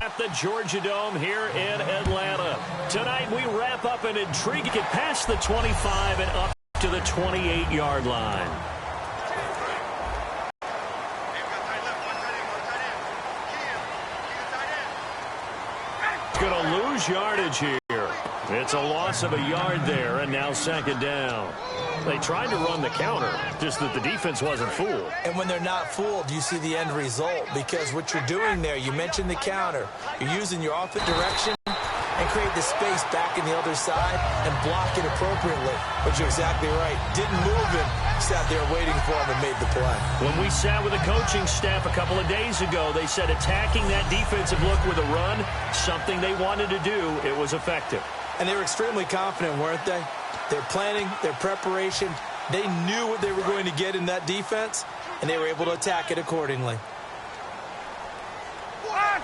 At the Georgia Dome here in Atlanta. Tonight we wrap up an intriguing get past the 25 and up to the 28-yard line. Going to lose yardage here. It's a loss of a yard there, and now second down. They tried to run the counter, just that the defense wasn't fooled. And when they're not fooled, you see the end result, because what you're doing there, you mentioned the counter. You're using your offensive direction and create the space back in the other side and block it appropriately. But you're exactly right. Didn't move him. Sat there waiting for him and made the play. When we sat with the coaching staff a couple of days ago, they said attacking that defensive look with a run, something they wanted to do, it was effective. And they were extremely confident, weren't they? Their planning, their preparation, they knew what they were going to get in that defense, and they were able to attack it accordingly. Hey,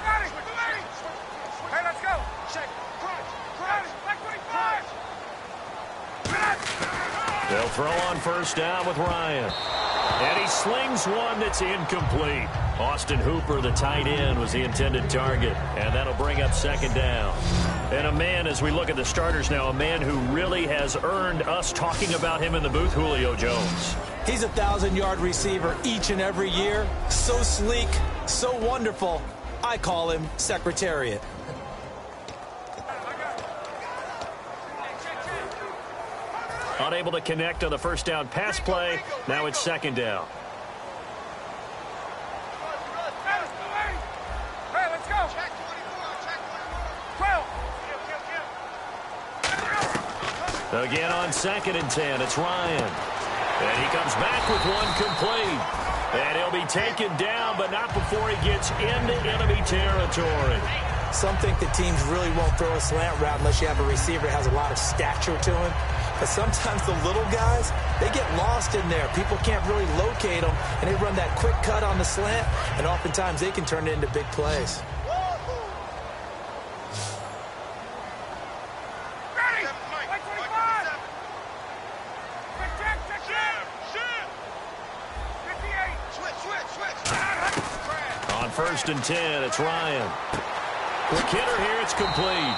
let's go. They'll throw on first down with Ryan. And he slings one that's incomplete. Austin Hooper, the tight end, was the intended target. And that'll bring up second down. And a man, as we look at the starters now, a man who really has earned us talking about him in the booth, Julio Jones. He's a 1,000-yard receiver each and every year. So sleek, so wonderful. I call him Secretariat. Unable to connect on the first down pass play. Now it's second down. Hey, let's go. Again on 2nd and 10, it's Ryan. And he comes back with one complete. And he'll be taken down, but not before he gets into enemy territory. Some think that teams really won't throw a slant route unless you have a receiver that has a lot of stature to him. But sometimes the little guys, they get lost in there. People can't really locate them, and they run that quick cut on the slant, and oftentimes they can turn it into big plays. On 1st and 10, it's Ryan. Quick hitter here, it's complete.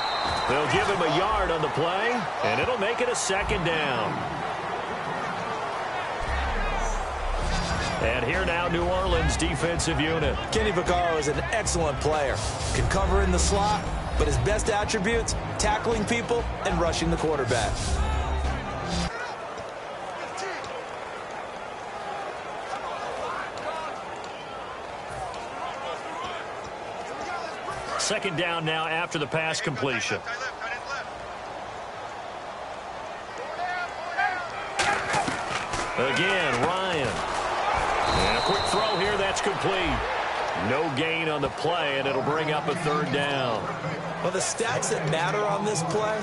They'll give him a yard on the play, and it'll make it a second down. And here now, New Orleans defensive unit. Kenny Vaccaro is an excellent player. Can cover in the slot, but his best attributes, tackling people and rushing the quarterback. Second down now after the pass completion. Again, Ryan. And a quick throw here, that's complete. No gain on the play, and it'll bring up a third down. Well, the stats that matter on this play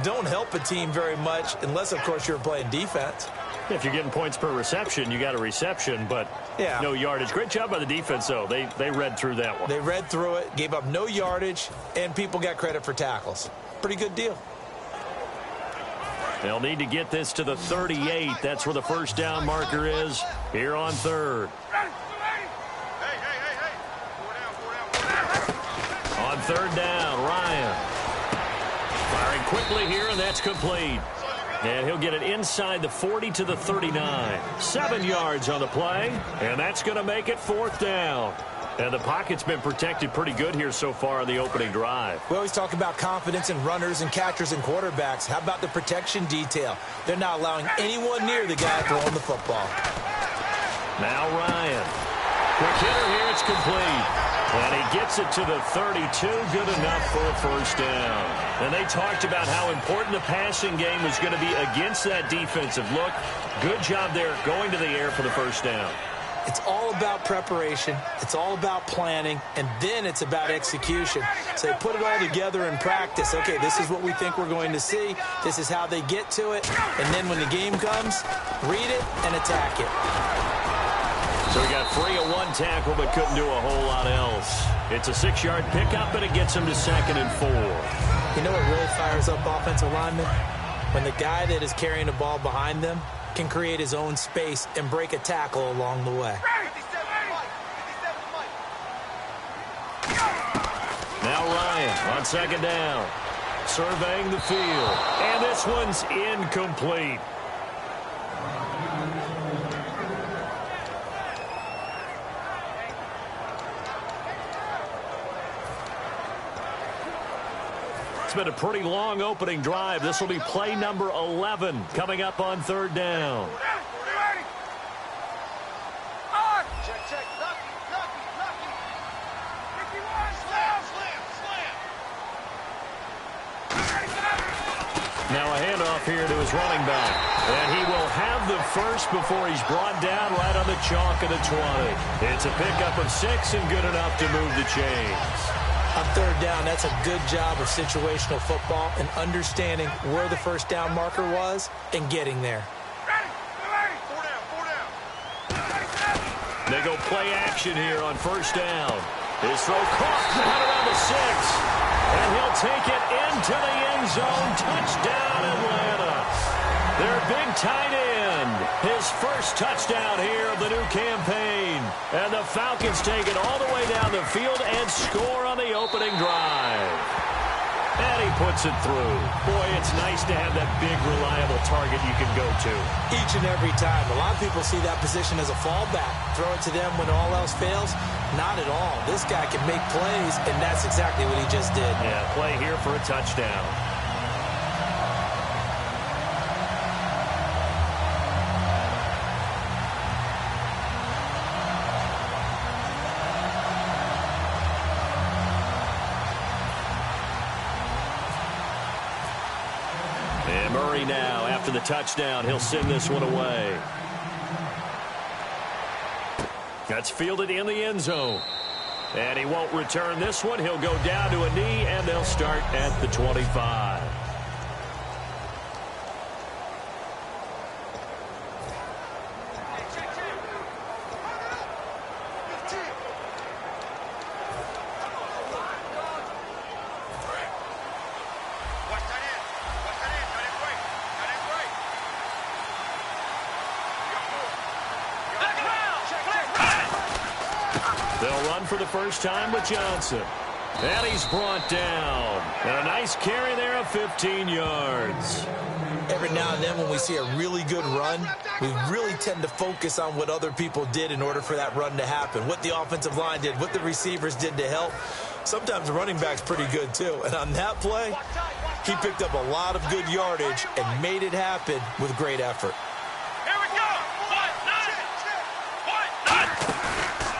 don't help a team very much unless, of course, you're playing defense. If you're getting points per reception, you got a reception, but no yardage. Great job by the defense, though. They read through that one. They read through it, gave up no yardage, and people got credit for tackles. Pretty good deal. They'll need to get this to the 38. That's where the first down marker is here on 3rd. On 3rd down, Ryan. Firing quickly here, and that's complete. And he'll get it inside the 40 to the 39. 7 yards on the play, and that's going to make it 4th down. And the pocket's been protected pretty good here so far on the opening drive. We always talk about confidence in runners and catchers and quarterbacks. How about the protection detail? They're not allowing anyone near the guy throwing the football. Now Ryan. Quick hitter here, it's complete. And he gets it to the 32, good enough for a first down. And they talked about how important the passing game was going to be against that defensive look. Good job there going to the air for the first down. It's all about preparation. It's all about planning. And then it's about execution. So they put it all together in practice. Okay, this is what we think we're going to see. This is how they get to it. And then when the game comes, read it and attack it. So he got free of one tackle but couldn't do a whole lot else. It's a 6-yard pickup, and it gets him to 2nd and 4. You know what really fires up offensive linemen? When the guy that is carrying the ball behind them can create his own space and break a tackle along the way. On second down, surveying the field, and this one's incomplete. It's been a pretty long opening drive. This will be play number 11 coming up on third down. Now a handoff here to his running back. And he will have the first before he's brought down right on the chalk of the 20. It's a pickup of 6 and good enough to move the chains. On third down, that's a good job of situational football and understanding where the first down marker was and getting there. They go play action here on first down. His throw caught out around the 6. And he'll take it into the end zone. Touchdown, Atlanta. Their big tight end. His first touchdown here of the new campaign. And the Falcons take it all the way down the field and score on the opening drive. And he puts it through. Boy, it's nice to have that big, reliable target you can go to. Each and every time. A lot of people see that position as a fallback. Throw it to them when all else fails. Not at all. This guy can make plays, and that's exactly what he just did. Yeah, play here for a touchdown. And Murray now, after the touchdown, he'll send this one away. That's fielded in the end zone. And he won't return this one. He'll go down to a knee, and they'll start at the 25. They'll run for the first time with Johnson. And he's brought down. And a nice carry there of 15 yards. Every now and then when we see a really good run, we really tend to focus on what other people did in order for that run to happen. What the offensive line did, what the receivers did to help. Sometimes the running back's pretty good too. And on that play, he picked up a lot of good yardage and made it happen with great effort.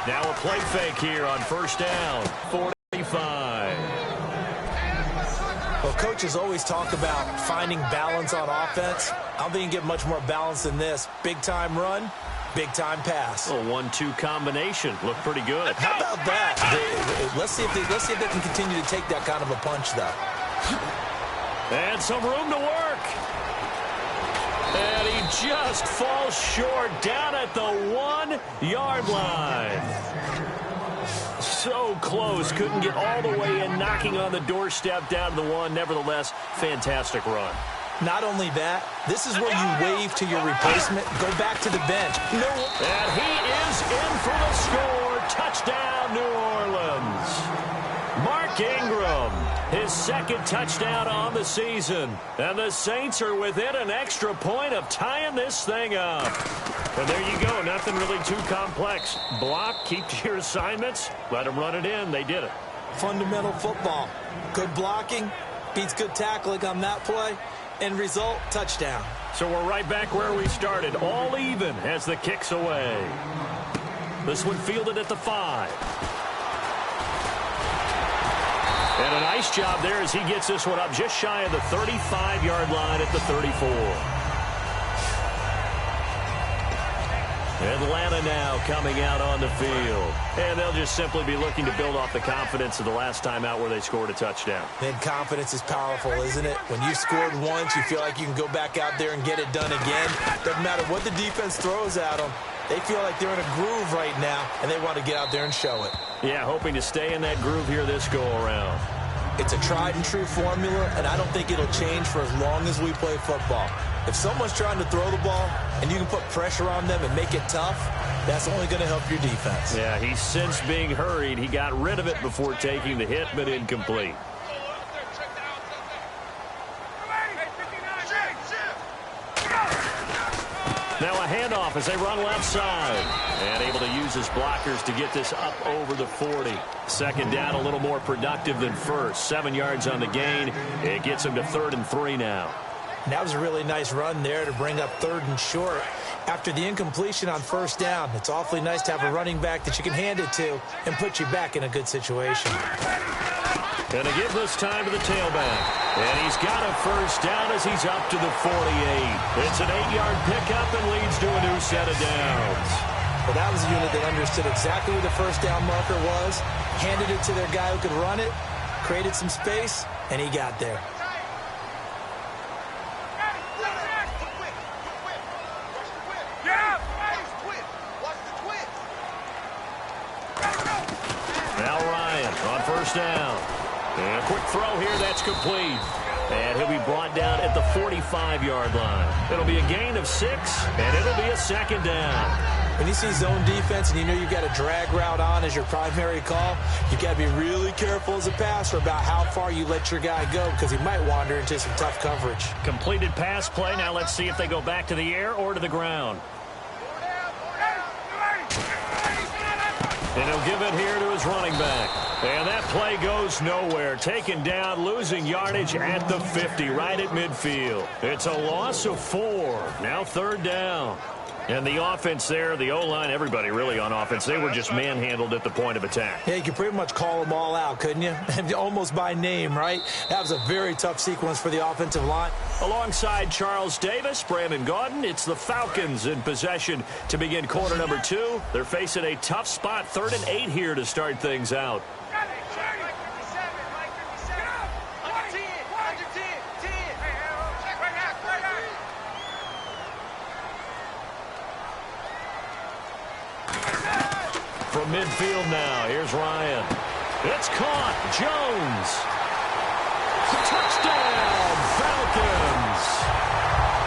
Now a play fake here on first down, 45. Well, coaches always talk about finding balance on offense. I don't think you can get much more balance than this. Big-time run, big-time pass. A 1-2 combination. Looked pretty good. How about that? Let's see if they can continue to take that kind of a punch, though. And some room to work. And he just falls short down at the 1-yard line. So close. Couldn't get all the way in, knocking on the doorstep down to the 1. Nevertheless, fantastic run. Not only that, this is where you wave to your replacement. Go back to the bench. No. And he is in for the score. Touchdown, New Orleans. Mark Ingram, his second touchdown on the season. And the Saints are within an extra point of tying this thing up. And there you go. Nothing really too complex. Block, keep to your assignments, let them run it in. They did it. Fundamental football. Good blocking beats good tackling on that play. End result, touchdown. So we're right back where we started. All even as the kick's away. This one fielded at the 5. And a nice job there as he gets this one up just shy of the 35-yard line at the 34. Atlanta now coming out on the field. And they'll just simply be looking to build off the confidence of the last time out where they scored a touchdown. Then confidence is powerful, isn't it? When you scored once, you feel like you can go back out there and get it done again. Doesn't matter what the defense throws at them. They feel like they're in a groove right now, and they want to get out there and show it. Yeah, hoping to stay in that groove here this go-around. It's a tried-and-true formula, and I don't think it'll change for as long as we play football. If someone's trying to throw the ball and you can put pressure on them and make it tough, that's only going to help your defense. Yeah, he's since being hurried. He got rid of it before taking the hit, but incomplete. Now a handoff as they run left side. And able to use his blockers to get this up over the 40. Second down, a little more productive than first. 7 yards on the gain. It gets him to 3rd and 3 now. And that was a really nice run there to bring up 3rd and short. After the incompletion on 1st down, it's awfully nice to have a running back that you can hand it to and put you back in a good situation. And to give this time to the tailback. And he's got a 1st down as he's up to the 48. It's an 8-yard pickup and leads to a new set of downs. Well, that was a unit that understood exactly where the 1st down marker was, handed it to their guy who could run it, created some space, and he got there. Now Ryan on 1st down. And a quick throw here, that's complete. And he'll be brought down at the 45-yard line. It'll be a gain of 6, and it'll be a 2nd down. When you see zone defense and you know you've got a drag route on as your primary call, you've got to be really careful as a passer about how far you let your guy go because he might wander into some tough coverage. Completed pass play. Now let's see if they go back to the air or to the ground. And he'll give it here to his running back. And that play goes nowhere. Taken down, losing yardage at the 50, right at midfield. It's a loss of 4. Now 3rd down. And the offense there, the O-line, everybody really on offense, they were just manhandled at the point of attack. Yeah, you could pretty much call them all out, couldn't you? Almost by name, right? That was a very tough sequence for the offensive line. Alongside Charles Davis, Brandon Gaudin, it's the Falcons in possession to begin quarter number 2. They're facing a tough spot, 3rd and 8 here to start things out. From midfield now, here's Ryan. It's caught. Jones. Touchdown, Falcons.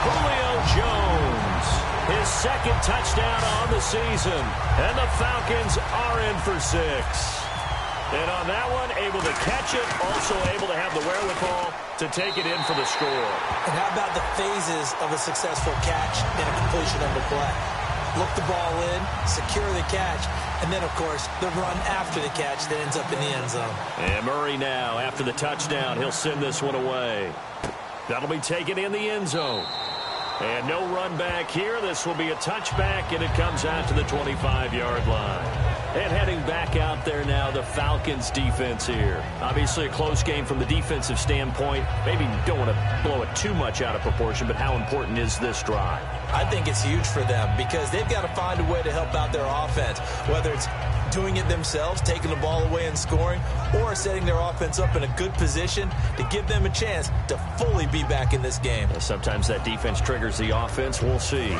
Julio Jones. His 2nd touchdown on the season. And the Falcons are in for 6. And on that one, able to catch it, also able to have the wherewithal to take it in for the score. And how about the phases of a successful catch and a completion of the play? Look the ball in, secure the catch, and then, of course, the run after the catch that ends up in the end zone. And Murray now, after the touchdown, he'll send this one away. That'll be taken in the end zone. And no run back here. This will be a touchback, and it comes out to the 25-yard line. And heading back out there now, the Falcons defense here. Obviously a close game from the defensive standpoint. Maybe don't want to blow it too much out of proportion, but how important is this drive? I think it's huge for them because they've got to find a way to help out their offense, whether it's doing it themselves, taking the ball away and scoring, or setting their offense up in a good position to give them a chance to fully be back in this game. Sometimes that defense triggers the offense. We'll see.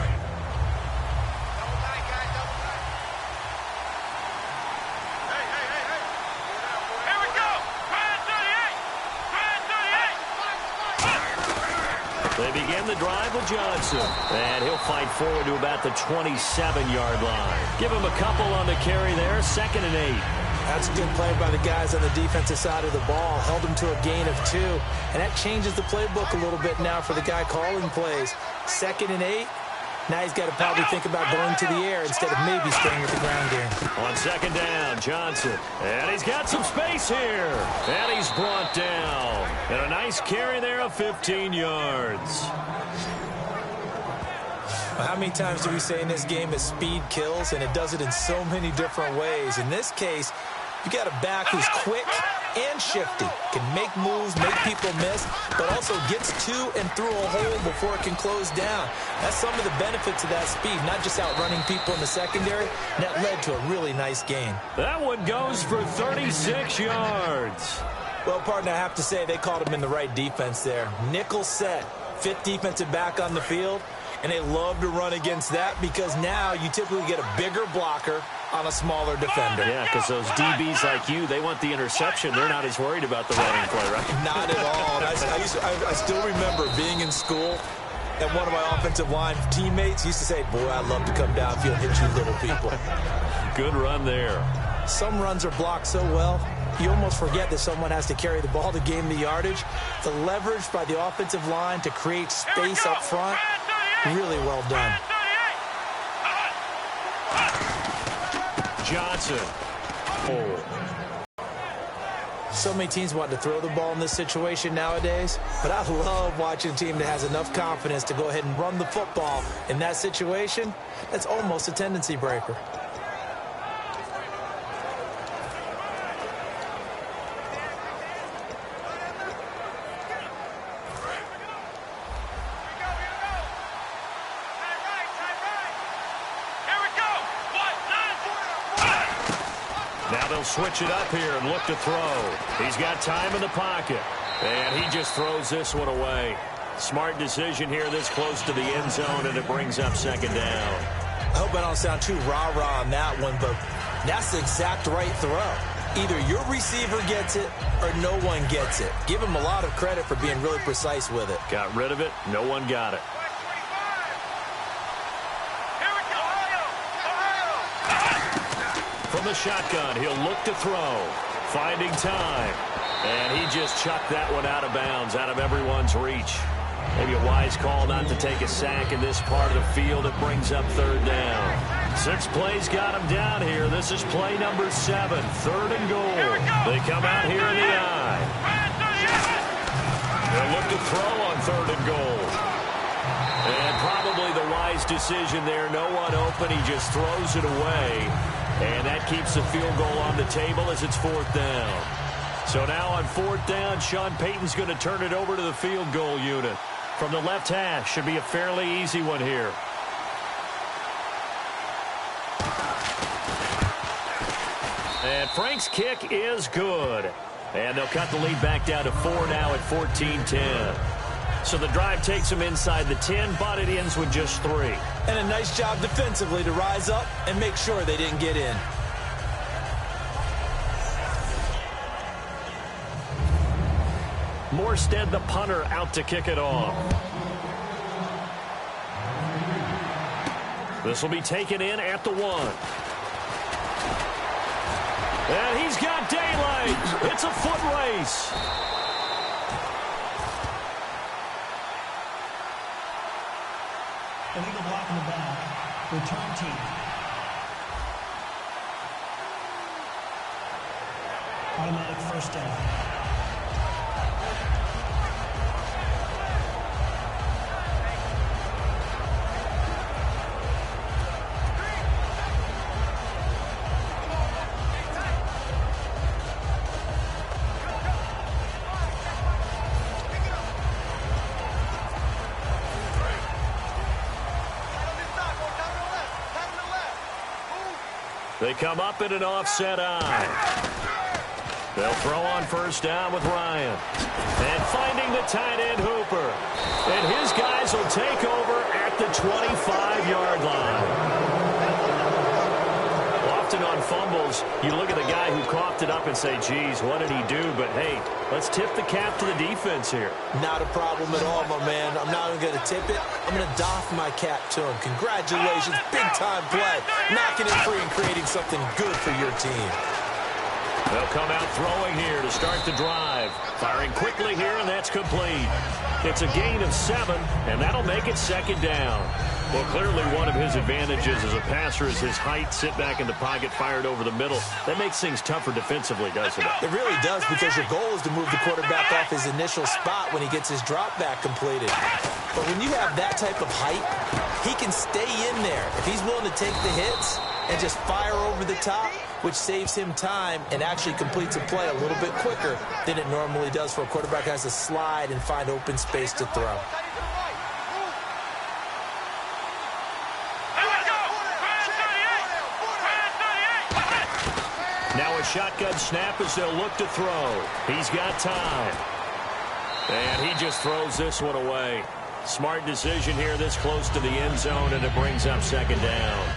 They begin the drive with Johnson. And he'll fight forward to about the 27-yard line. Give him a couple on the carry there. 2nd and 8. That's a good play by the guys on the defensive side of the ball. Held him to a gain of 2. And that changes the playbook a little bit now for the guy calling plays. 2nd and 8. Now he's got to probably think about going to the air instead of maybe staying with the ground game. On 2nd down, Johnson. And he's got some space here. And he's brought down. And a nice carry there of 15 yards. How many times do we say in this game that speed kills, and it does it in so many different ways? In this case, you got a back who's quick and shifty, can make moves, make people miss, but also gets to and through a hole before it can close down. That's some of the benefits of that speed, not just outrunning people in the secondary. And that led to a really nice gain. That one goes for 36 yards. Well, partner, I have to say they called him in the right defense there. Nickel set, 5th defensive back on the field. And they love to run against that because now you typically get a bigger blocker on a smaller defender. Yeah, because those DBs like you, they want the interception. They're not as worried about the running play, right? Not at all. I still remember being in school, and one of my offensive line teammates used to say, boy, I'd love to come downfield and hit you little people. Good run there. Some runs are blocked so well, you almost forget that someone has to carry the ball to gain the yardage. The leverage by the offensive line to create space up front, really well done. Johnson. Oh. So many teams want to throw the ball in this situation nowadays, but I love watching a team that has enough confidence to go ahead and run the football in that situation. That's almost a tendency breaker. Now they'll switch it up here and look to throw. He's got time in the pocket. And he just throws this one away. Smart decision here this close to the end zone, and it brings up second down. I hope I don't sound too rah-rah on that one, but that's the exact right throw. Either your receiver gets it or no one gets it. Give him a lot of credit for being really precise with it. Got rid of it. No one got it. From the shotgun, he'll look to throw. Finding time. And he just chucked that one out of bounds, out of everyone's reach. Maybe a wise call not to take a sack in this part of the field. It brings up third down. 6 plays got him down here. This is play number 7, third and goal. They come out here in the eye. They'll look to throw on third and goal. And probably the wise decision there. No one open. He just throws it away. And that keeps the field goal on the table as it's fourth down. So now on fourth down, Sean Payton's going to turn it over to the field goal unit. From the left hash, should be a fairly easy one here. And Frank's kick is good. And they'll cut the lead back down to 4 now at 14-10. So the drive takes them inside the 10, but it ends with just 3. And a nice job defensively to rise up and make sure they didn't get in. Morstead, the punter, out to kick it off. This will be taken in at the 1. And he's got daylight. It's a foot race. Illegal block in the back. Return team. Automatic first down. They come up in an offset eye. They'll throw on first down with Ryan. And finding the tight end, Hooper. And his guys will take over at the 25-yard line. Often on fumbles, you look at the guy who coughed it up and say, geez, what did he do? But, hey, let's tip the cap to the defense here. Not a problem at all, my man. I'm not even going to tip it. I'm going to doff my cap to him. Congratulations. Big-time play. Knocking it free and creating something good for your team. They'll come out throwing here to start the drive. Firing quickly here, and that's complete. It's a gain of 7, and that'll make it second down. Well, clearly one of his advantages as a passer is his height. Sit back in the pocket, fired over the middle. That makes things tougher defensively, doesn't it? It really does, because your goal is to move the quarterback off his initial spot when he gets his drop back completed. But when you have that type of height, he can stay in there. If he's willing to take the hits and just fire over the top, which saves him time and actually completes a play a little bit quicker than it normally does for a quarterback who has to slide and find open space to throw. Now a shotgun snap as they'll look to throw. He's got time. And he just throws this one away. Smart decision here this close to the end zone, and it brings up second down.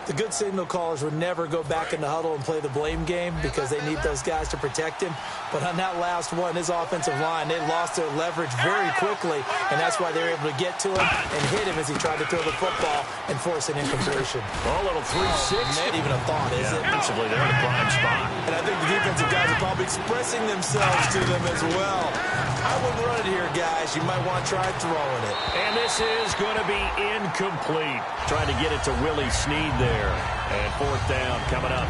The good signal callers would never go back in the huddle and play the blame game because they need those guys to protect him. But on that last one, his offensive line, they lost their leverage very quickly, and that's why they were able to get to him and hit him as he tried to throw the football and force an incompletion. Oh, a little 3-6. Not even a thought, is it? Defensively, they're in a prime spot. And I think the defensive guys are probably expressing themselves to them as well. I wouldn't run it here, guys. You might want to try throwing it. And this is going to be incomplete. Trying to get it to Willie Snead there. And fourth down coming up.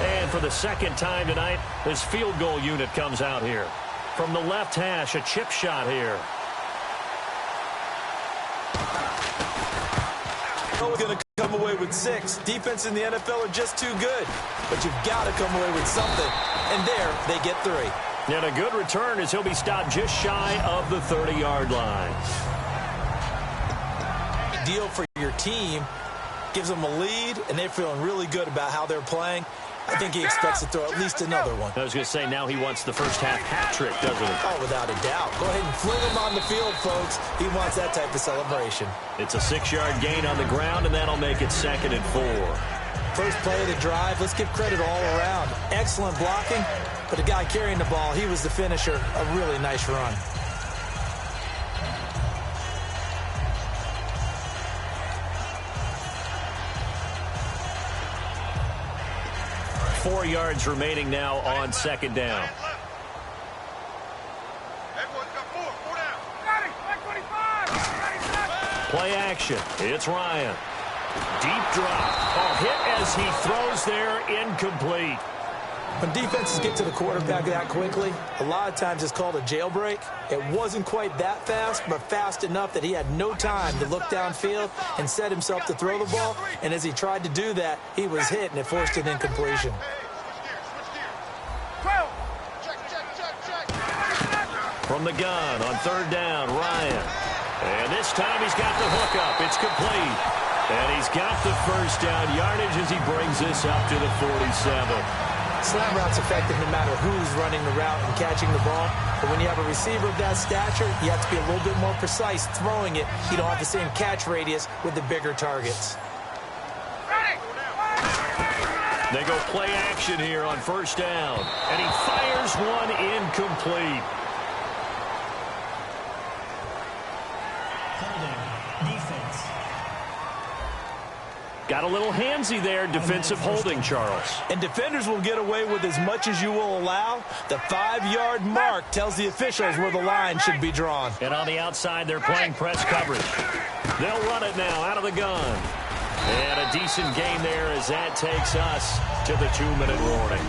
And for the second time tonight, this field goal unit comes out here. From the left hash, a chip shot here. We're going to come away with 6. Defense in the NFL are just too good. But you've got to come away with something. And there, they get 3. And a good return as he'll be stopped just shy of the 30-yard line. Deal for your team. Gives them a lead, and they're feeling really good about how they're playing. I think he expects to throw at least another one. I was going to say, now he wants the first half hat trick, doesn't he? Oh, without a doubt. Go ahead and fling him on the field, folks. He wants that type of celebration. It's a 6-yard gain on the ground, and that'll make it 2nd and 4. First play of the drive, let's give credit all around. Excellent blocking, but the guy carrying the ball, he was the finisher. A really nice run. 4 yards remaining now on 2nd down. Play action. It's Ryan. Deep drop. Oh, hit as he throws there, incomplete. When defenses get to the quarterback that quickly, a lot of times it's called a jailbreak. It wasn't quite that fast, but fast enough that he had no time to look downfield and set himself to throw the ball. And as he tried to do that, he was hit, and it forced an incompletion. From the gun on 3rd down, Ryan. And this time he's got the hookup. It's complete. And he's got the first down yardage as he brings this up to the 47. Slant route's effective no matter who's running the route and catching the ball. But when you have a receiver of that stature, you have to be a little bit more precise throwing it. You don't have the same catch radius with the bigger targets. They go play action here on 1st down. And he fires one incomplete. Defense. Got a little handsy there, defensive holding, Charles. And defenders will get away with as much as you will allow. The 5-yard mark tells the officials where the line should be drawn. And on the outside, they're playing press coverage. They'll run it now out of the gun. And a decent gain there as that takes us to the 2-minute warning.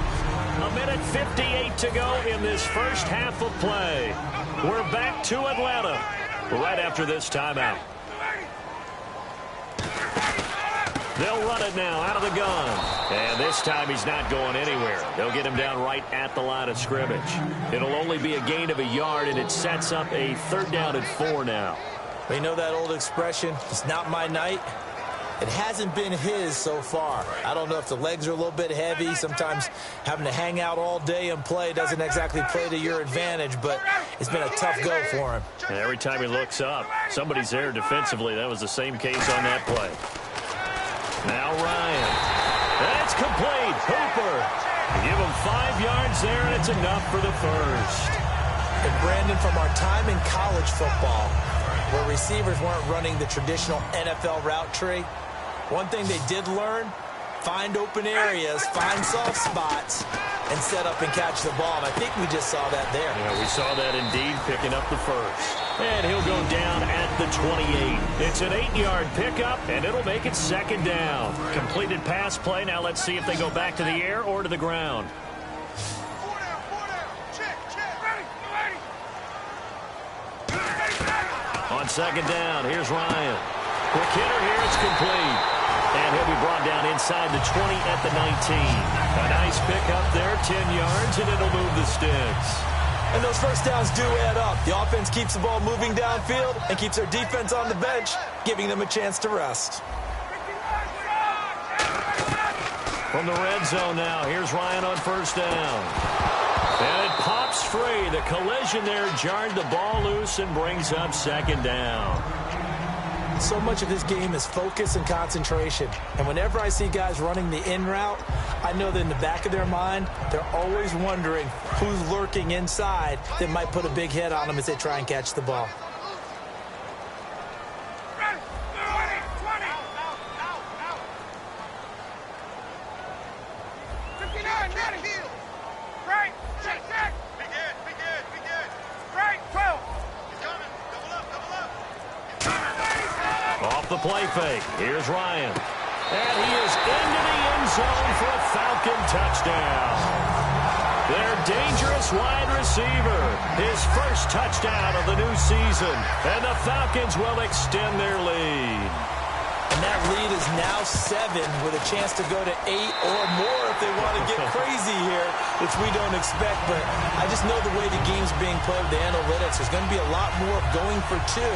1:58 to go in this first half of play. We're back to Atlanta right after this timeout. They'll run it now out of the gun. And this time he's not going anywhere. They'll get him down right at the line of scrimmage. It'll only be a gain of a yard, and it sets up a 3rd down and 4 now. We know that old expression, it's not my night. It hasn't been his so far. I don't know if the legs are a little bit heavy. Sometimes having to hang out all day and play doesn't exactly play to your advantage, but it's been a tough go for him. And every time he looks up, somebody's there defensively. That was the same case on that play. Now Ryan. That's complete. Hooper. Give him 5 yards there, and it's enough for the first. And Brandon, from our time in college football, where receivers weren't running the traditional NFL route tree, one thing they did learn, find open areas, find soft spots, and set up and catch the ball. And I think we just saw that there. Yeah, we saw that indeed, picking up the first. And he'll go down at the 28. It's an 8-yard pickup, and it'll make it 2nd down. Completed pass play. Now let's see if they go back to the air or to the ground. On 2nd down, here's Ryan. Quick hitter here, it's complete. And he'll be brought down inside the 20 at the 19. A nice pickup there, 10 yards, and it'll move the sticks. And those first downs do add up. The offense keeps the ball moving downfield and keeps their defense on the bench, giving them a chance to rest. From the red zone now, here's Ryan on 1st down. And it pops free. The collision there jarred the ball loose and brings up 2nd down. So much of this game is focus and concentration. And whenever I see guys running the in route, I know that in the back of their mind, they're always wondering who's lurking inside that might put a big hit on them as they try and catch the ball. Off the play fake. Here's Ryan. And he is into the end zone for a Falcon touchdown. Their dangerous wide receiver. His first touchdown of the new season. And the Falcons will extend their lead. And that lead is now 7 with a chance to go to 8 or more if they want to get crazy here, which we don't expect. But I just know the way the game's being played, the analytics, there's going to be a lot more going for 2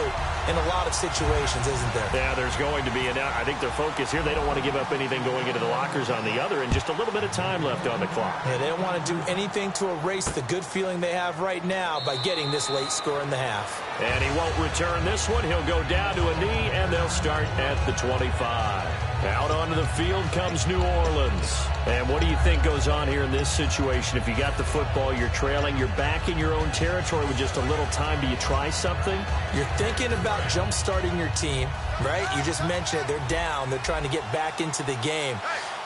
in a lot of situations, isn't there? Yeah, there's going to be. And I think their focus here, they don't want to give up anything going into the lockers on the other, and just a little bit of time left on the clock. Yeah, they don't want to do anything to erase the good feeling they have right now by getting this late score in the half. And he won't return this one. He'll go down to a knee, and they'll start at the 25. Out onto the field comes New Orleans. And what do you think goes on here in this situation? If you got the football, you're trailing, you're back in your own territory with just a little time. Do you try something? You're thinking about jump-starting your team, right? You just mentioned it. They're down. They're trying to get back into the game.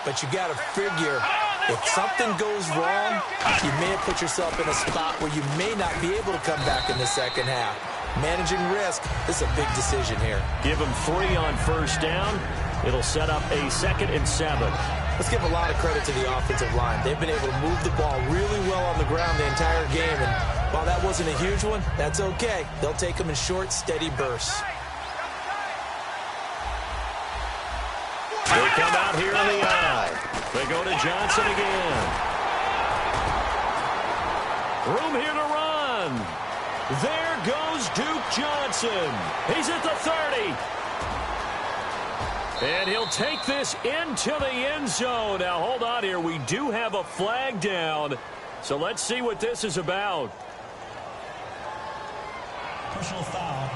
But you got to figure, if something goes wrong, you may have put yourself in a spot where you may not be able to come back in the second half. Managing risk, this is a big decision here. Give them 3 on first down. It'll set up a 2nd and 7. Let's give a lot of credit to the offensive line. They've been able to move the ball really well on the ground the entire game. And while that wasn't a huge one, that's okay. They'll take them in short, steady bursts. They come out here in the eye. They go to Johnson again. Room here to run. There goes Duke Johnson. He's at the 30. And he'll take this into the end zone. Now, hold on here. We do have a flag down. So let's see what this is about. Personal foul.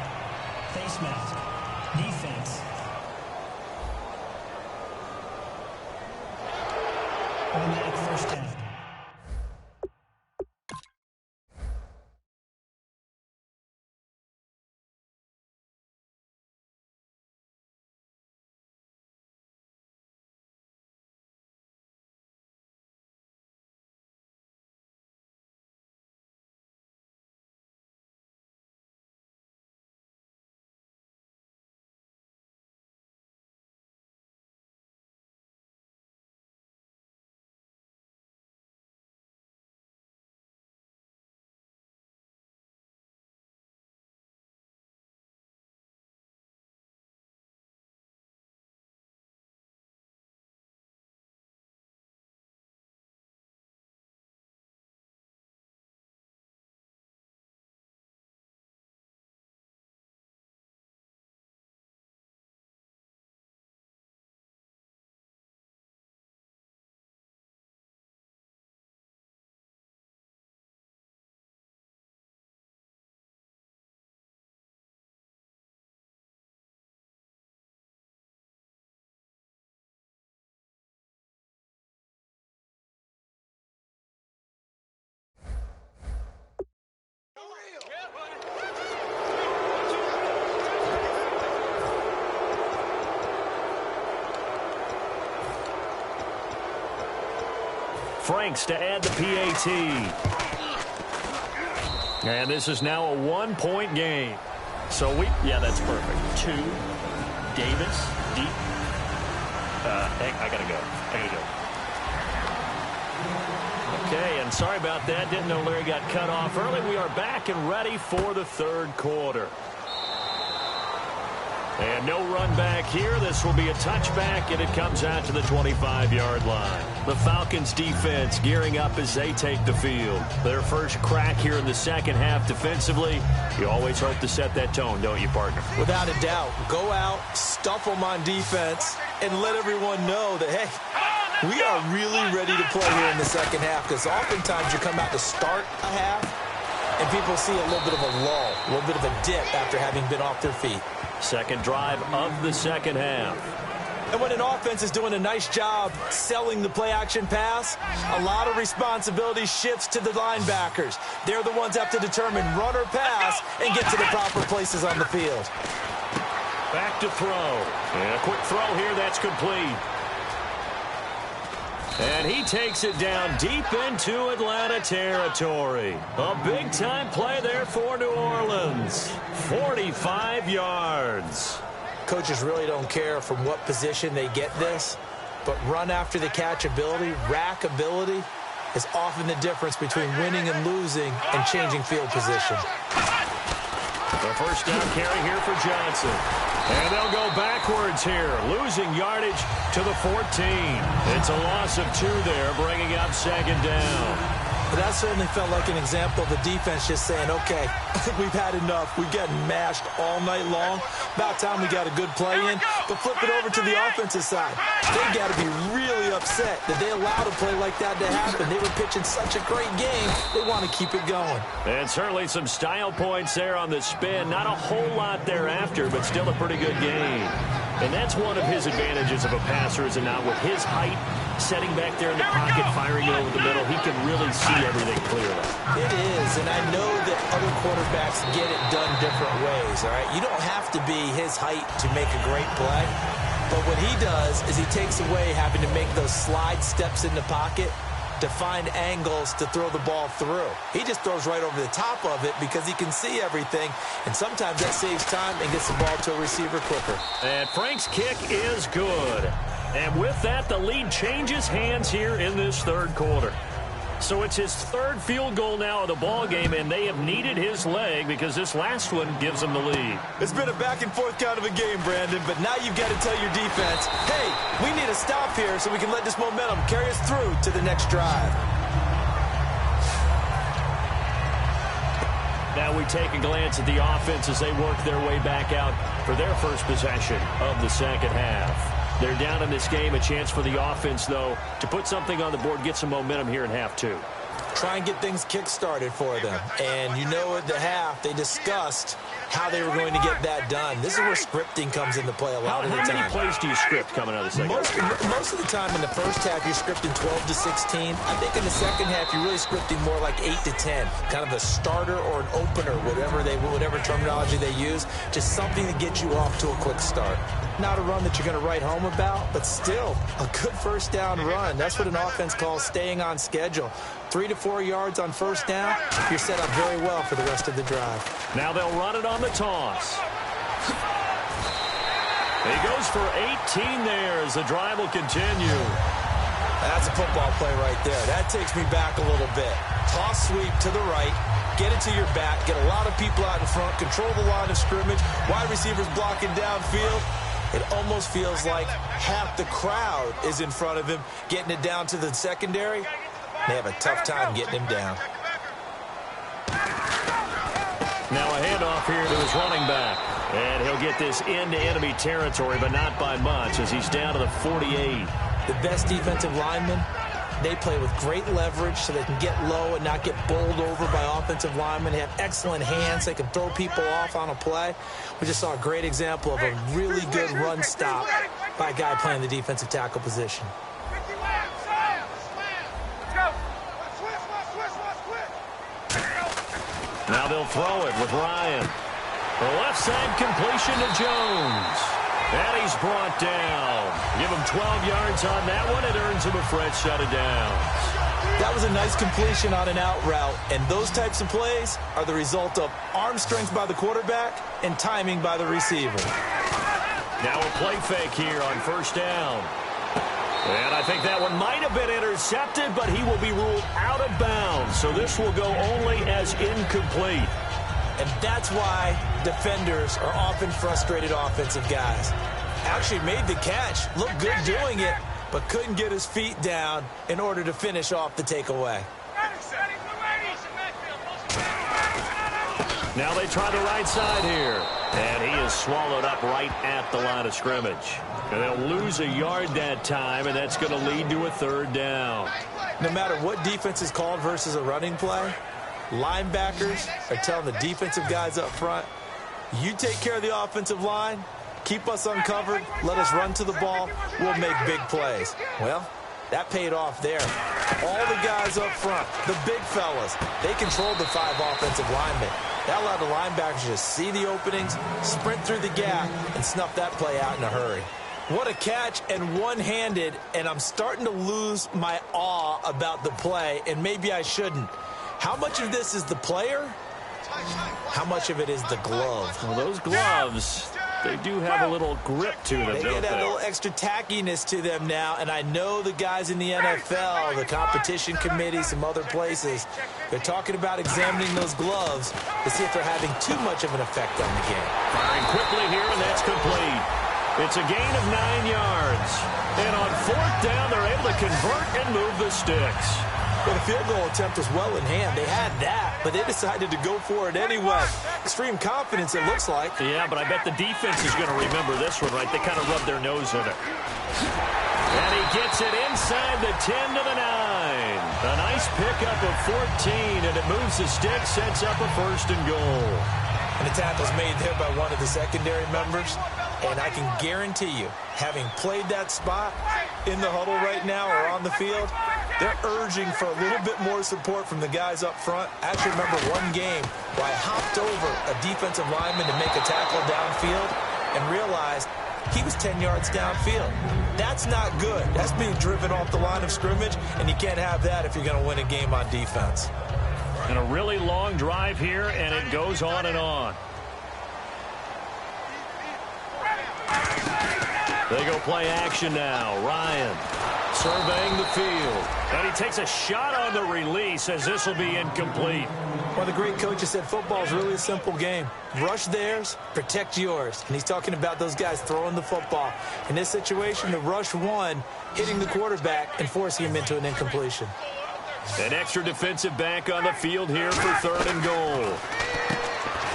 Face mask. Defense. Automatic first down. Franks to add the PAT. And this is now a 1-point game. So yeah, that's perfect. 2, Davis, deep. I gotta go. Okay, and sorry about that. Didn't know Larry got cut off early. We are back and ready for the 3rd quarter. And no run back here. This will be a touchback, and it comes out to the 25-yard line. The Falcons defense gearing up as they take the field. Their first crack here in the second half defensively. You always hope to set that tone, don't you, partner? Without a doubt. Go out, stuff them on defense, and let everyone know that, hey, we are really ready to play here in the second half, because oftentimes you come out to start a half, and people see a little bit of a lull, a little bit of a dip after having been off their feet. Second drive of the second half. And when an offense is doing a nice job selling the play-action pass, a lot of responsibility shifts to the linebackers. They're the ones that have to determine run or pass and get to the proper places on the field. Back to throw. And a quick throw here, that's complete. And he takes it down deep into Atlanta territory. A big-time play there for New Orleans. 45 yards. Coaches really don't care from what position they get this, but run after the catch ability, rack ability, is often the difference between winning and losing and changing field position. The first down carry here for Johnson. And they'll go backwards here, losing yardage to the 14. It's a loss of 2 there, bringing up second down. But that certainly felt like an example of the defense just saying, okay, we've had enough. We've gotten mashed all night long. About time we got a good play in. But flip it over to the offensive side. They've got to be really upset that they allowed a play like that to happen. They were pitching such a great game. They want to keep it going. And certainly some style points there on the spin. Not a whole lot thereafter, but still a pretty good game. And that's one of his advantages of a passer, is it not? With his height, setting back there in the pocket, firing it over the middle, he can really see everything clearly. It is, and I know that other quarterbacks get it done different ways, all right? You don't have to be his height to make a great play, but what he does is he takes away having to make those slide steps in the pocket to find angles to throw the ball through. He just throws right over the top of it because he can see everything, and sometimes that saves time and gets the ball to a receiver quicker. And Frank's kick is good. And with that, the lead changes hands here in this third quarter. So it's his third field goal now of the ball game, and they have needed his leg because this last one gives them the lead. It's been a back-and-forth kind of a game, Brandon, but now you've got to tell your defense, hey, we need a stop here so we can let this momentum carry us through to the next drive. Now we take a glance at the offense as they work their way back out for their first possession of the second half. They're down in this game. A chance for the offense, though, to put something on the board, get some momentum here in half 2. Try and get things kick-started for them. And you know at the half, they discussed how they were going to get that done. This is where scripting comes into play a lot of the time. How many plays do you script coming out of the second half? Most of the time in the first half, you're scripting 12 to 16. I think in the second half, you're really scripting more like 8 to 10. Kind of a starter or an opener, whatever terminology they use. Just something to get you off to a quick start. Not a run that you're going to write home about, but still a good first down run. That's what an offense calls staying on schedule. 3 to 4 yards on first down, you're set up very well for the rest of the drive. Now they'll run it on the toss. He goes for 18 there as the drive will continue. That's a football play right there. That takes me back a little bit. Toss sweep to the right. Get it to your back. Get a lot of people out in front. Control the line of scrimmage. Wide receivers blocking downfield. It almost feels like half the crowd is in front of him, getting it down to the secondary. They have a tough time getting him down. Now a handoff here to his running back. And he'll get this into enemy territory, but not by much as he's down to the 48. The best defensive linemen, they play with great leverage so they can get low and not get bowled over by offensive linemen. They have excellent hands. They can throw people off on a play. We just saw a great example of a really good run stop by a guy playing the defensive tackle position. Now they'll throw it with Ryan. The left side completion to Jones. And he's brought down. Give him 12 yards on that one. It earns him a fresh set of downs. That was a nice completion on an out route, and those types of plays are the result of arm strength by the quarterback and timing by the receiver. Now a play fake here on first down. And I think that one might have been intercepted, but he will be ruled out of bounds. So this will go only as incomplete. And that's why defenders are often frustrated offensive guys. Actually made the catch, looked good doing it, but couldn't get his feet down in order to finish off the takeaway. Now they try the right side here. And he is swallowed up right at the line of scrimmage. And they'll lose a yard that time, and that's going to lead to a third down. No matter what defense is called versus a running play, Linebackers are telling the defensive guys up front, you take care of the offensive line, keep us uncovered, let us run to the ball, we'll make big plays. Well, that paid off there. All the guys up front, the big fellas, they controlled the 5 offensive linemen. That allowed the linebackers to just see the openings, sprint through the gap, and snuff that play out in a hurry. What a catch, and one-handed, and I'm starting to lose my awe about the play, and maybe I shouldn't. How much of this is the player? How much of it is the glove? Well, those gloves, they do have a little grip to them, They don't get that they? little extra tackiness to them now, and I know the guys in the NFL, the competition committee, some other places, they're talking about examining those gloves to see if they're having too much of an effect on the game. Firing quickly here, and that's complete. It's a gain of 9 yards. And on 4th down, they're able to convert and move the sticks. Well, the field goal attempt was well in hand. They had that, but they decided to go for it anyway. Extreme confidence, it looks like. Yeah, but I bet the defense is going to remember this one, right? They kind of rubbed their nose in it. And he gets it inside the 10 to the 9. A nice pickup of 14, and it moves the stick, sets up a 1st and goal. And the tackle's made there by one of the secondary members. And I can guarantee you, having played that spot in the huddle right now or on the field, they're urging for a little bit more support from the guys up front. I actually remember one game where I hopped over a defensive lineman to make a tackle downfield and realized he was 10 yards downfield. That's not good. That's being driven off the line of scrimmage, and you can't have that if you're going to win a game on defense. And a really long drive here, and it goes on and on. They go play action now. Ryan surveying the field. And he takes a shot on the release as this will be incomplete. One of the great coaches said football is really a simple game. Rush theirs, protect yours. And he's talking about those guys throwing the football. In this situation, the rush one, hitting the quarterback and forcing him into an incompletion. An extra defensive back on the field here for 3rd and goal.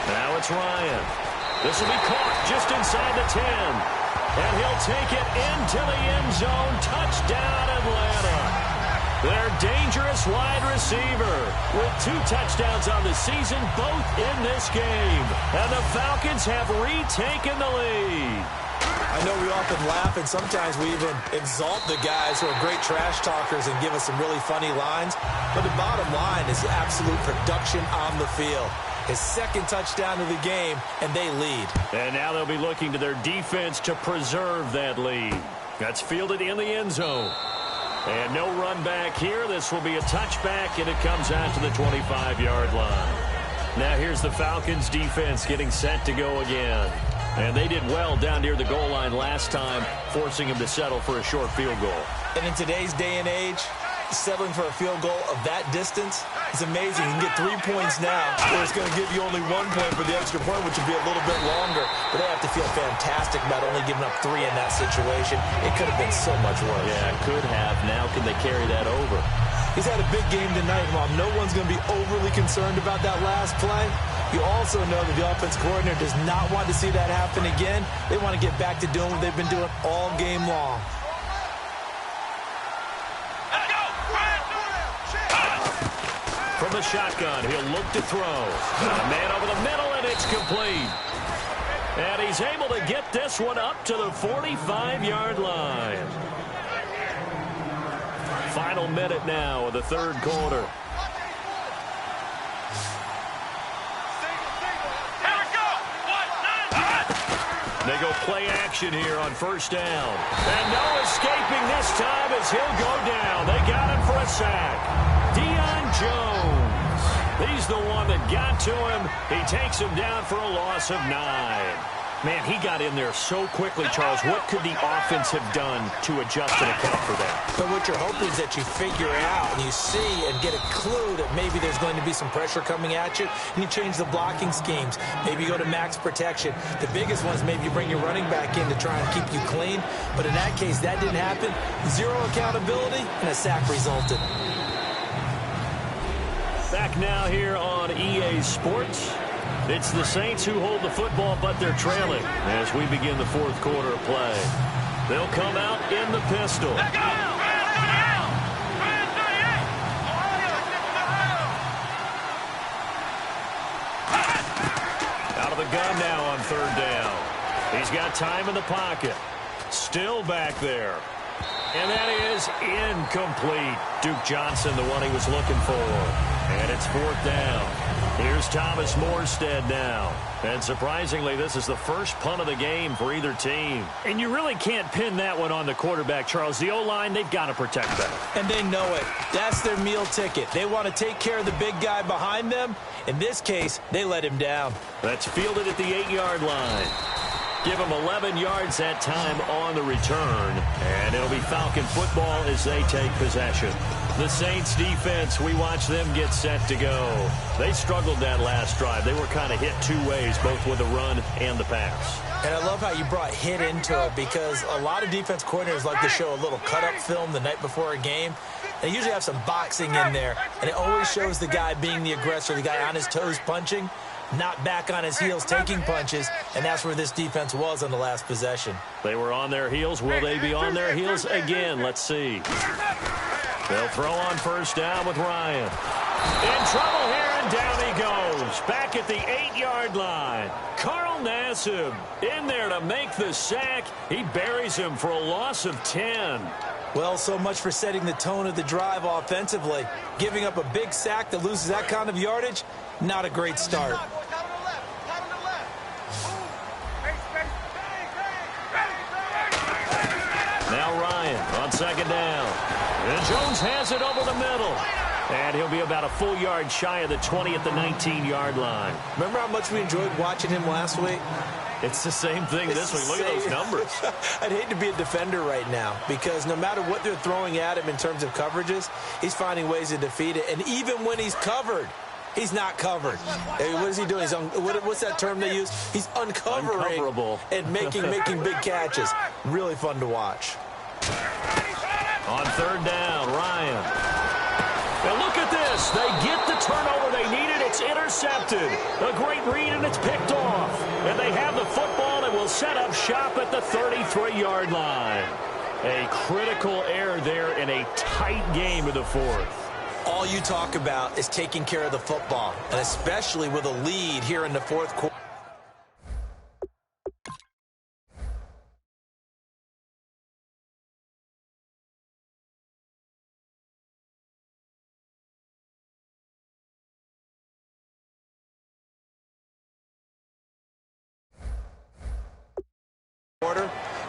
Now it's Ryan. This will be caught just inside the 10. And he'll take it into the end zone. Touchdown, Atlanta. Their dangerous wide receiver with 2 touchdowns on the season, both in this game. And the Falcons have retaken the lead. I know we often laugh, and sometimes we even exalt the guys who are great trash talkers and give us some really funny lines. But the bottom line is absolute production on the field. His 2nd touchdown of the game, and they lead. And now they'll be looking to their defense to preserve that lead. That's fielded in the end zone. And no run back here. This will be a touchback, and it comes out to the 25-yard line. Now here's the Falcons defense getting set to go again. And they did well down near the goal line last time, forcing him to settle for a short field goal. And in today's day and age, settling for a field goal of that distance is amazing. You can get 3 points now, where it's going to give you only 1 point for the extra point, which will be a little bit longer. But they have to feel fantastic about only giving up 3 in that situation. It could have been so much worse. Yeah, it could have. Now can they carry that over? He's had a big game tonight, Mom. No one's going to be overly concerned about that last play. You also know that the offense coordinator does not want to see that happen again. They want to get back to doing what they've been doing all game long. From the shotgun, he'll look to throw. A man over the middle, and it's complete. And he's able to get this one up to the 45-yard line. Final minute now of the 3rd quarter. They go play action here on 1st down. And no escaping this time as he'll go down. They got him for a sack. Jones. He's the one that got to him. He takes him down for a loss of 9. Man, he got in there so quickly, Charles. What could the offense have done to adjust and account for that? But what you're hoping is that you figure out and you see and get a clue that maybe there's going to be some pressure coming at you, and you change the blocking schemes. Maybe you go to max protection. The biggest one is maybe you bring your running back in to try and keep you clean. But in that case, that didn't happen. 0 accountability, and a sack resulted. Back now here on EA Sports. It's the Saints who hold the football, but they're trailing as we begin the 4th quarter of play. They'll come out in the pistol. on third down. He's got time in the pocket. Still back there. And that is incomplete. Duke Johnson, the one he was looking for. And it's fourth down. Here's Thomas Morstead now. And surprisingly, this is the first punt of the game for either team. And you really can't pin that one on the quarterback, Charles. The O-line, they've got to protect that. And they know it. That's their meal ticket. They want to take care of the big guy behind them. In this case, they let him down. That's fielded at the 8-yard line. Give him 11 yards that time on the return. And it'll be Falcon football as they take possession. The Saints defense, we watch them get set to go. They struggled that last drive. They were kind of hit two ways, both with the run and the pass. And I love how you brought hit into it, because a lot of defense coordinators like to show a little cut-up film the night before a game. They usually have some boxing in there, and it always shows the guy being the aggressor, the guy on his toes punching, not back on his heels taking punches, and that's where this defense was on the last possession. They were on their heels. Will they be on their heels again? Let's see. They'll throw on first down with Ryan. In trouble here, and down he goes. Back at the 8-yard line. Carl Nassib in there to make the sack. He buries him for a loss of 10. Well, so much for setting the tone of the drive offensively. Giving up a big sack that loses that kind of yardage, not a great start. Now Ryan on second down. And Jones has it over the middle. And he'll be about a full yard shy of the 20 at the 19-yard line. Remember how much we enjoyed watching him last week? It's the same thing this week. Look at those numbers. I'd hate to be a defender right now, because no matter what they're throwing at him in terms of coverages, he's finding ways to defeat it. And even when he's covered, he's not covered. Hey, what is he doing? What's that term they use? He's uncovering and making big catches. Really fun to watch. On third down, Ryan. Now look at this. They get the turnover they needed. It's intercepted. A great read, and it's picked off. And they have the football and will set up shop at the 33-yard line. A critical error there in a tight game in the fourth. All you talk about is taking care of the football, and especially with a lead here in the fourth quarter.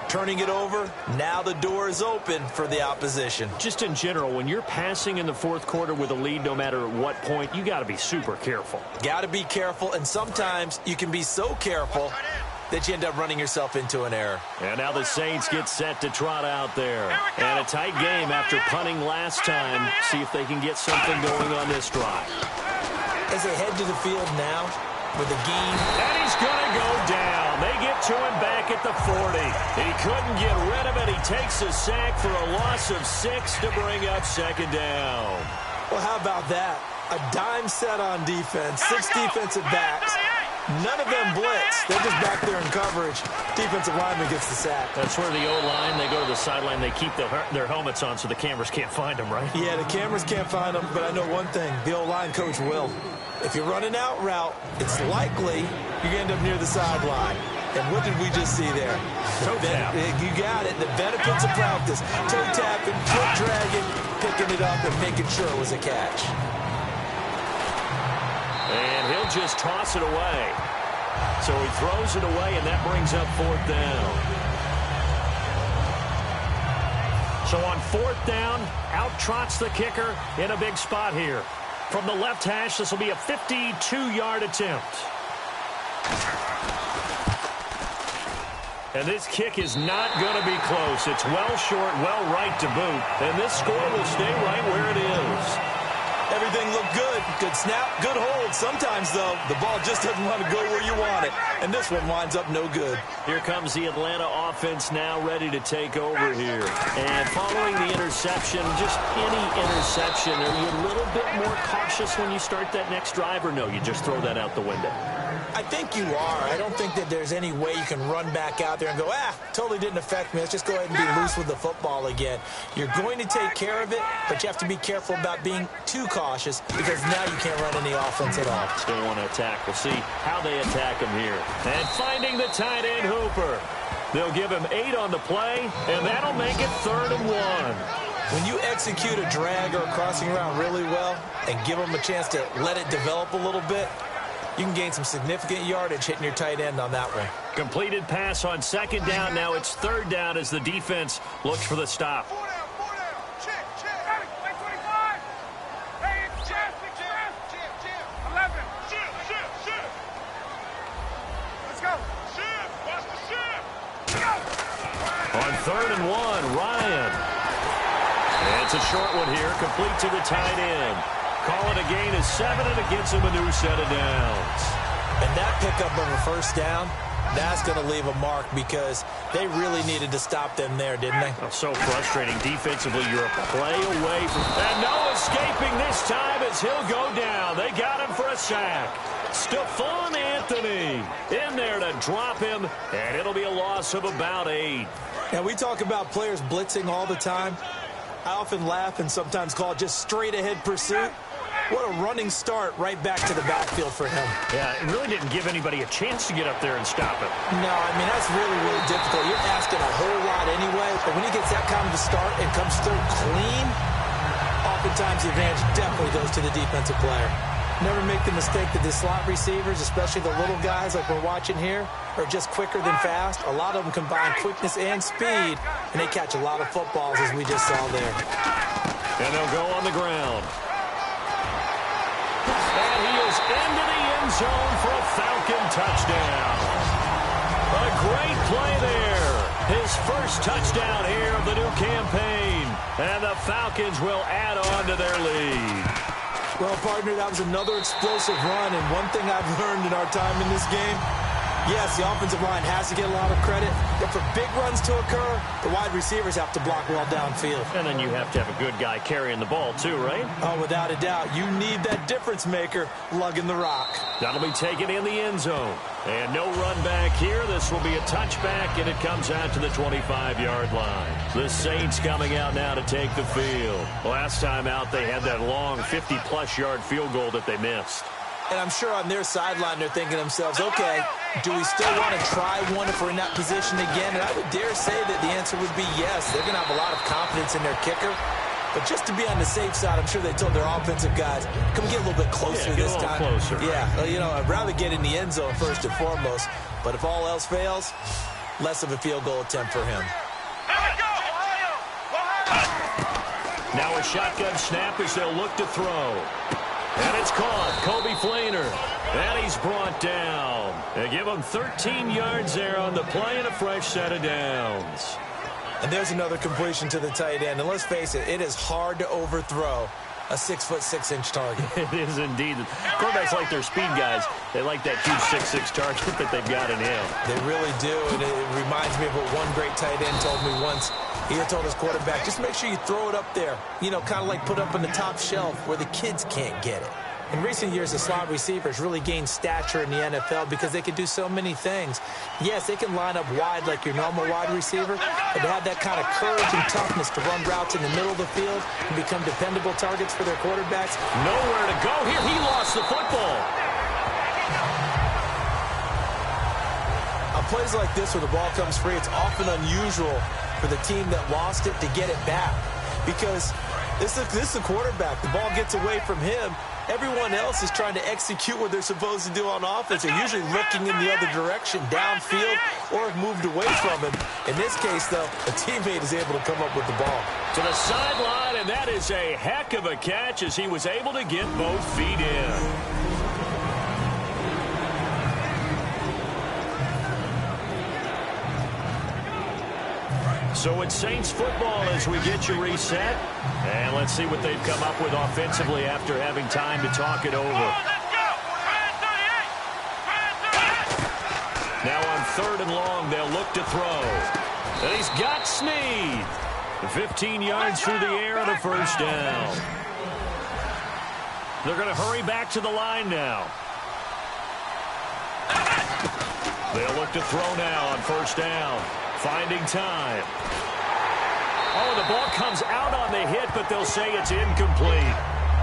Turning it over, now the door is open for the opposition. Just in general, when you're passing in the fourth quarter with a lead, no matter at what point, you got to be super careful. Got to be careful, and sometimes you can be so careful that you end up running yourself into an error. And now the Saints get set to trot out there. And a tight game after punting last time. See if they can get something going on this drive. As they head to the field now with a gain. And he's going to go down. They get to him back at the 40. He couldn't get rid of it. He takes a sack for a loss of 6 to bring up second down. Well, how about that? A dime set on defense, 6 defensive backs. None of them blitz. They're just back there in coverage. Defensive lineman gets the sack. That's where the O-line, they go to the sideline, they keep their helmets on so the cameras can't find them, right? Yeah, the cameras can't find them, but I know one thing. The O-line coach will. If you're running out route, it's likely you're going to end up near the sideline. And what did we just see there? Toe tap. You got it. The benefits of practice. Toe tapping, foot dragging, picking it up, and making sure it was a catch. And he'll just toss it away. So he throws it away, and that brings up fourth down. So on fourth down, out trots the kicker in a big spot here. From the left hash, this will be a 52-yard attempt. And this kick is not going to be close. It's well short, well right to boot. And this score will stay right where it is. Everything looked good. Good snap, good hold. Sometimes, though, the ball just doesn't want to go where you want it. And this one winds up no good. Here comes the Atlanta offense now ready to take over here. And following the interception, just any interception, are you a little bit more cautious when you start that next drive, or no, you just throw that out the window? I think you are. I don't think that there's any way you can run back out there and go, totally didn't affect me. Let's just go ahead and be loose with the football again. You're going to take care of it, but you have to be careful about being too cautious because now you can't run any offense at all. Still want to attack. We'll see how they attack him here. And finding the tight end, Hooper. They'll give him 8 on the play, and that'll make it 3rd and 1. When you execute a drag or a crossing route really well and give them a chance to let it develop a little bit, you can gain some significant yardage hitting your tight end on that one. Completed pass on 2nd down. Now it's 3rd down as the defense looks for the stop. On 3rd and 1, Ryan. And it's a short one here, complete to the tight end. Call it a gain of 7, and it gets him a new set of downs. And that pickup of a 1st down, that's going to leave a mark because they really needed to stop them there, didn't they? Oh, so frustrating. Defensively, you're a play away from... And no escaping this time as he'll go down. They got him for a sack. Stephon Anthony in there to drop him, and it'll be a loss of about 8. Now, we talk about players blitzing all the time. I often laugh and sometimes call it just straight-ahead pursuit. What a running start right back to the backfield for him. Yeah, it really didn't give anybody a chance to get up there and stop it. No, I mean, that's really, really difficult. You're asking a whole lot anyway, but when he gets that kind of a start and comes through clean, oftentimes the advantage definitely goes to the defensive player. Never make the mistake that the slot receivers, especially the little guys like we're watching here, are just quicker than fast. A lot of them combine quickness and speed, and they catch a lot of footballs, as we just saw there. And they'll go on the ground. And he is into the end zone for a Falcon touchdown. A great play there. His first touchdown here of the new campaign. And the Falcons will add on to their lead. Well, partner, that was another explosive run, and one thing I've learned in our time in this game, yes, the offensive line has to get a lot of credit, but for big runs to occur, the wide receivers have to block well downfield. And then you have to have a good guy carrying the ball too, right? Oh, without a doubt. You need that difference maker lugging the rock. That'll be taken in the end zone. And no run back here. This will be a touchback, and it comes out to the 25-yard line. The Saints coming out now to take the field. Last time out, they had that long 50-plus yard field goal that they missed. And I'm sure on their sideline they're thinking to themselves, okay, do we still want to try one if we're in that position again? And I would dare say that the answer would be yes. They're going to have a lot of confidence in their kicker. But just to be on the safe side, I'm sure they told their offensive guys, come get a little bit closer this time. Closer. Yeah, well, I'd rather get in the end zone first and foremost. But if all else fails, less of a field goal attempt for him. Now a shotgun snap as they'll look to throw. And it's caught. Kobe Flainer. And he's brought down. They give him 13 yards there on the play and a fresh set of downs. And there's another completion to the tight end. And let's face it, it is hard to overthrow a 6'6" target. It is indeed. Quarterbacks like their speed guys. They like that huge 6'6" target that they've got in him. They really do. And it reminds me of what one great tight end told me once. He had told his quarterback, just make sure you throw it up there. Kind of like put up on the top shelf where the kids can't get it. In recent years, the slot receivers really gained stature in the NFL because they can do so many things. Yes, they can line up wide like your normal wide receiver, but to have that kind of courage and toughness to run routes in the middle of the field and become dependable targets for their quarterbacks. Nowhere to go here. He lost the football. On plays like this where the ball comes free, it's often unusual for the team that lost it to get it back because this is the quarterback. The ball gets away from him. Everyone else is trying to execute what they're supposed to do on offense. They're usually looking in the other direction, downfield, or have moved away from him. In this case, though, a teammate is able to come up with the ball. To the sideline, and that is a heck of a catch as he was able to get both feet in. So it's Saints football as we get you reset. And let's see what they've come up with offensively after having time to talk it over. Now on 3rd and long, they'll look to throw. And he's got Snead. 15 yards through the air and a first down. They're going to hurry back to the line now. They'll look to throw now on first down. Finding time. Oh, the ball comes out on the hit, but they'll say it's incomplete.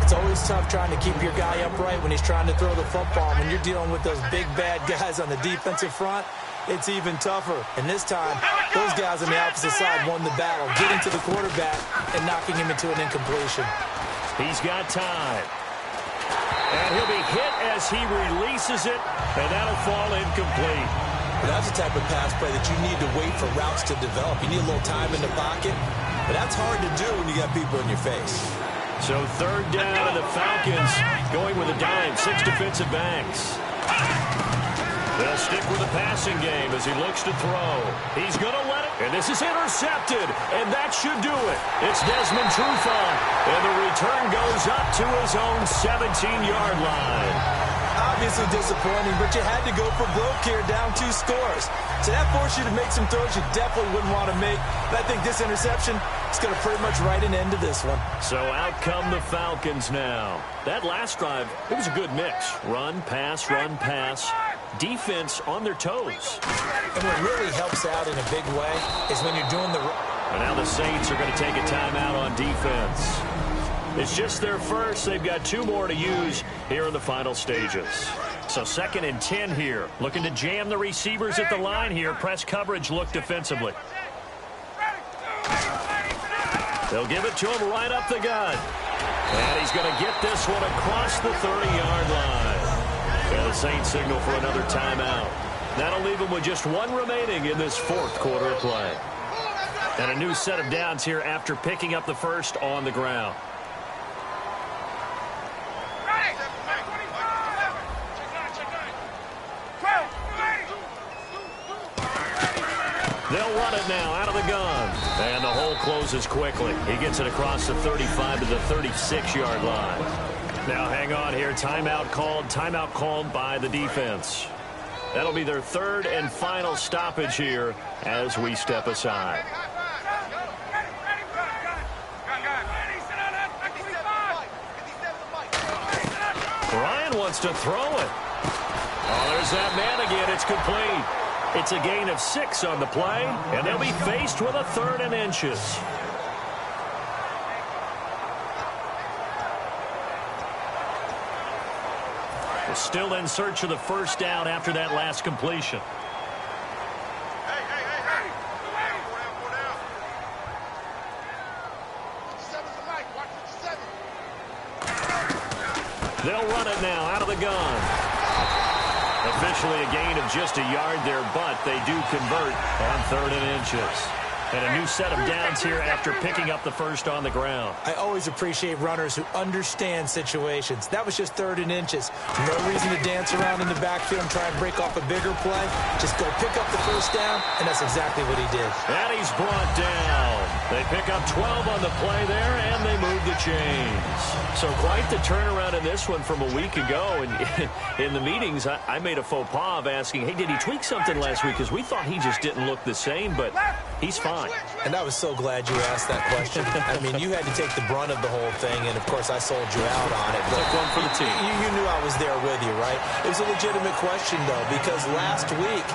It's always tough trying to keep your guy upright when he's trying to throw the football. When you're dealing with those big, bad guys on the defensive front, it's even tougher. And this time, those guys on the opposite side won the battle, getting to the quarterback and knocking him into an incompletion. He's got time. And he'll be hit as he releases it, and that'll fall incomplete. But that's the type of pass play that you need to wait for routes to develop. You need a little time in the pocket, but that's hard to do when you got people in your face. So third down, and the Falcons going with a dime, 6 defensive backs. They'll stick with the passing game as he looks to throw. He's going to let it, and this is intercepted, and that should do it. It's Desmond Trufant, and the return goes up to his own 17-yard line. Obviously disappointing, but you had to go for broke here, down 2 scores. So that forced you to make some throws you definitely wouldn't want to make. But I think this interception is going to pretty much write an end to this one. So out come the Falcons now. That last drive, it was a good mix. Run, pass, defense on their toes. And what really helps out in a big way is when you're doing the... And now the Saints are going to take a timeout on defense. It's just their first. They've got 2 more to use here in the final stages. So 2nd and 10 here. Looking to jam the receivers at the line here. Press coverage look defensively. They'll give it to him right up the gut. And he's going to get this one across the 30-yard line. And the Saints signal for another timeout. That'll leave him with just 1 remaining in this 4th quarter of play. And a new set of downs here after picking up the first on the ground. They'll run it now out of the gun. And the hole closes quickly. He gets it across the 35 to the 36-yard line. Now hang on here. Timeout called by the defense. That'll be their 3rd and final stoppage here as we step aside. Ryan wants to throw it. Oh, there's that man again. It's complete. It's a gain of 6 on the play, and they'll be faced with a 3rd and inches. We're still in search of the first down after that last completion. They'll run it now out of the gun. Officially a gain of just a yard there, but they do convert on 3rd and inches. And a new set of downs here after picking up the first on the ground. I always appreciate runners who understand situations. That was just 3rd and inches. No reason to dance around in the backfield and try and break off a bigger play. Just go pick up the first down, and that's exactly what he did. And he's brought down. They pick up 12 on the play there, and they move the chains. So quite the turnaround in this one from a week ago. And in the meetings, I made a faux pas of asking, hey, did he tweak something last week? Because we thought he just didn't look the same, but he's fine. And I was so glad you asked that question. I mean, you had to take the brunt of the whole thing, and, of course, I sold you out on it. But took one for the team. You knew I was there with you, right? It was a legitimate question, though, because last week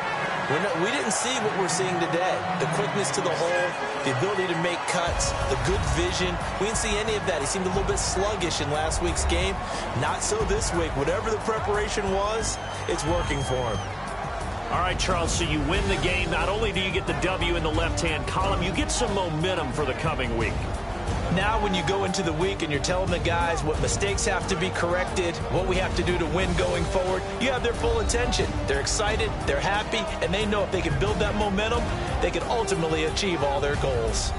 we didn't see what we're seeing today. The quickness to the hole, the ability to make cuts, the good vision. We didn't see any of that. He seemed a little bit sluggish in last week's game. Not so this week. Whatever the preparation was, it's working for him. All right, Charles, so you win the game. Not only do you get the W in the left-hand column, you get some momentum for the coming week. Now when you go into the week and you're telling the guys what mistakes have to be corrected, what we have to do to win going forward, you have their full attention. They're excited, they're happy, and they know if they can build that momentum, they can ultimately achieve all their goals.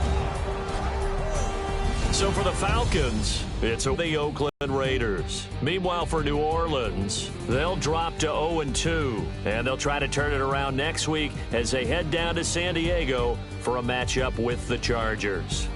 So for the Falcons, it's the Oakland Raiders. Meanwhile, for New Orleans, they'll drop to 0-2, and they'll try to turn it around next week as they head down to San Diego for a matchup with the Chargers.